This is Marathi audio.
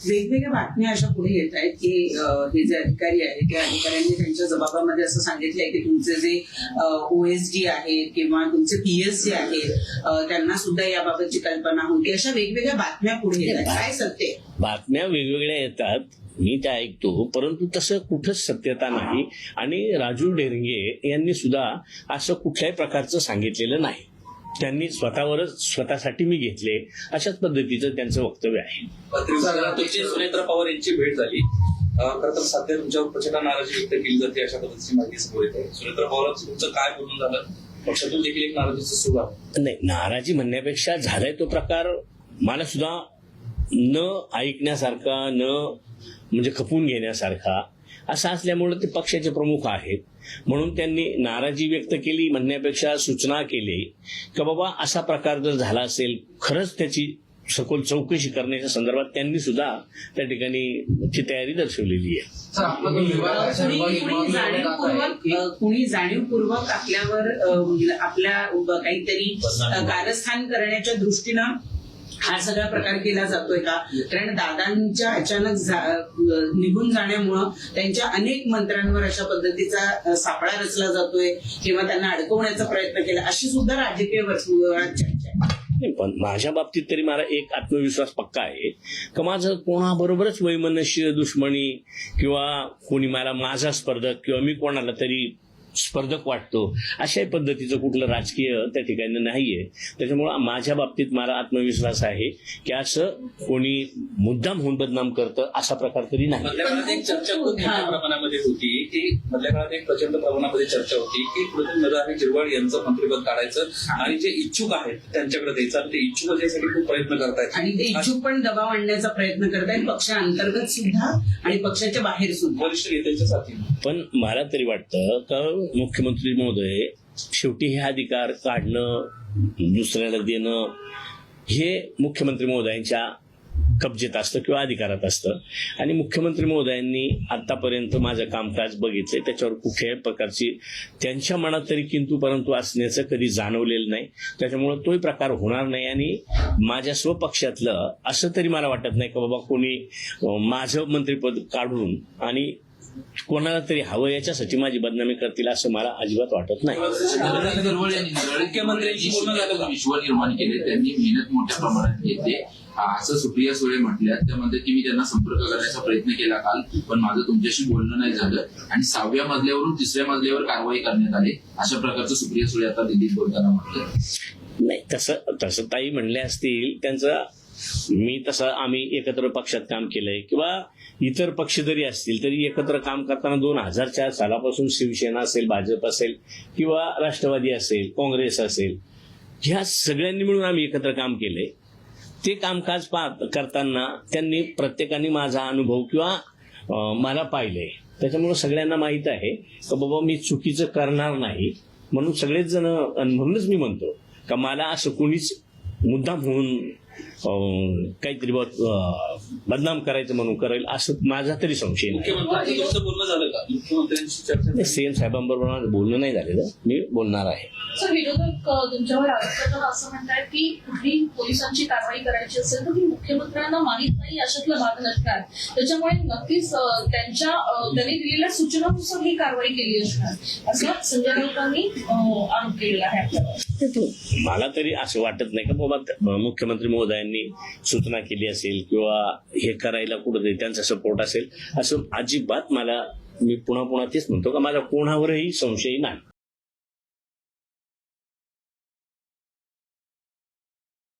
वेगवेगळ्या बातम्या अशा पुढे येत आहेत की हे जे अधिकारी आहेत त्या अधिकाऱ्यांनी त्यांच्या जबाबामध्ये असं सांगितलंय की तुमचे जे OSD आहेत किंवा तुमचे PS जे आहेत त्यांना सुद्धा याबाबतची कल्पना होती. अशा वेगवेगळ्या बातम्या पुढे येत आहेत. काय सत्य आहे? बातम्या वेगवेगळ्या येतात, मी त्या ऐकतो, परंतु तसं कुठंच सत्यता नाही. आणि राजू डेरंगे यांनी सुद्धा असं कुठल्याही प्रकारचं सांगितलेलं नाही. त्यांनी स्वतःसाठी मी घेतले अशाच पद्धतीचं त्यांचं वक्तव्य आहे. तुमची सुनेत्रा पवार यांची भेट झाली. खरं तर सध्या तुमच्यावर प्रचंड नाराजी व्यक्त केली जाते अशा पद्धतीची माहिती समोर येते. सुनेत्रा पवार तुमचं काय बोलून झालं? पक्षातून देखील एक नाराजीचं सूर आहे. नाही, नाराजी म्हणण्यापेक्षा झालाय तो प्रकार मला सुद्धा न ऐकण्यासारखा, न म्हणजे खपून घेण्यासारखा असा असल्यामुळे ते पक्षाचे प्रमुख आहेत. म्हणून त्यांनी नाराजी व्यक्त केली म्हणण्यापेक्षा सूचना केली की बाबा असा प्रकार जर झाला असेल, खरंच त्याची सखोल चौकशी करण्याच्या संदर्भात त्यांनी सुद्धा त्या ठिकाणी ची तयारी दर्शवलेली आहे. कुणी जाणीवपूर्वक आपल्यावर आपल्या काहीतरी कारस्थान करण्याच्या दृष्टीनं हा सगळा प्रकार केला जातोय का? कारण दादांच्या अचानक निघून जाण्यामुळं त्यांच्या अनेक मंत्र्यांवर अशा पद्धतीचा सापळा रचला जातोय किंवा त्यांना अडकवण्याचा प्रयत्न केला, अशी सुद्धा राजकीय वर्तुळात चर्चा आहे. पण माझ्या बाबतीत तरी मला एक आत्मविश्वास पक्का आहे की माझं कोणाबरोबरच वैमनस्य दुश्मनी किंवा कोणी मला माझा स्पर्धक किंवा मी कोणाला तरी स्पर्धक वाटतो अशा पद्धतीचं कुठलं राजकीय त्या ठिकाणी नाहीये. त्याच्यामुळे माझ्या बाबतीत मला आत्मविश्वास आहे की असं कोणी मुद्दाम होऊन बदनाम करतं असा प्रकार तरी नाही. मधल्या काळात एक चर्चा खूप मोठ्या प्रमाणामध्ये होती की मधल्या काळात एक प्रचंड प्रमाणामध्ये चर्चा होती की पृथ्वी नरहरी झिरवाळ यांचं मंत्रिपद काढायचं आणि जे इच्छुक आहेत त्यांच्याकडे द्यायचं, आणि ते इच्छुक होण्यासाठी खूप प्रयत्न करतायत आणि ते इच्छुक पण दबाव आणण्याचा प्रयत्न करतायत पक्षांतर्गत सुद्धा आणि पक्षाच्या बाहेर सुद्धा वरिष्ठ नेत्यांच्या साथीने. पण मला तरी वाटतं का मुख्यमंत्री महोदय शेवटी हे अधिकार काढणं, दुसऱ्याला देणं हे मुख्यमंत्री महोदयांच्या कब्जेत असतं किंवा अधिकारात असतं. आणि मुख्यमंत्री महोदयांनी आतापर्यंत माझं कामकाज बघितलंय, त्याच्यावर कुठल्याही प्रकारची त्यांच्या मनात तरी किंतु परंतु असण्याचं कधी जाणवलेलं नाही. त्याच्यामुळे तोही प्रकार होणार नाही. आणि माझ्या स्वपक्षातलं असं तरी मला वाटत नाही की बाबा कोणी माझं मंत्रिपद काढून आणि कोणाला तरी हवं याच्यासाठी माझी बदनामी करतील असं मला अजिबात वाटत नाही. मुख्यमंत्र्यांशी बोलणं झालं का? विश्व निर्माण केले, त्यांनी मेहनत मोठ्या प्रमाणात घेतली असं सुप्रिया सुळे म्हटल्या. त्यामध्ये की मी त्यांना संपर्क करण्याचा प्रयत्न केला काल, पण माझं तुमच्याशी बोलणं नाही झालं आणि 6व्या मजल्यावरून 3ऱ्या मजल्यावर कारवाई करण्यात आली अशा प्रकारचं सुप्रिया सुळे आता दिल्लीत बोलताना म्हटलं. नाही, तसं ताई म्हणले असतील त्यांचं. मी तसं आम्ही एकत्र पक्षात काम केलंय किंवा इतर पक्ष जरी असतील तरी एकत्र काम करताना 2004 सालापासून शिवसेना असेल, भाजप असेल किंवा राष्ट्रवादी असेल, काँग्रेस असेल, ह्या सगळ्यांनी मिळून आम्ही एकत्र काम केलंय. ते कामकाज करताना त्यांनी प्रत्येकाने माझा अनुभव किंवा मला पाहिलंय. त्याच्यामुळे सगळ्यांना माहित आहे की बाबा मी चुकीचं करणार नाही. म्हणून सगळेच जण, म्हणूनच मी म्हणतो का मला असं कोणीच मुद्दाम होऊन काहीतरी बदनाम करायचं म्हणून करेल असं माझा तरी संशय नाही. मुख्यमंत्र्यांचं बोलणं झालं का? मुख्यमंत्र्यांशी चर्चा? सीएम साहेबांबरोबर माझं बोलणं नाही झालेलं, मी बोलणार आहे. सर, विरोधक तुमच्यावर आरोप करताना असं म्हणतात की कुठली पोलिसांची कारवाई करायची असेल तर ती मुख्यमंत्र्यांना माहित नाही अशातला भाग नसणार, त्याच्यामुळे नक्कीच त्यांनी दिलेल्या सूचनानुसार ही कारवाई केली असणार असं संजय राऊतांनी आरोप केलेला आहे आपल्यावर. मला तरी असं वाटत नाही का बाबा मुख्यमंत्री महोदयांनी सूचना केली असेल किंवा हे करायला कुठं त्यांचा सपोर्ट असेल असं अजिबात. मी पुन्हा तेच म्हणतो का माझा कोणावरही संशय नाही.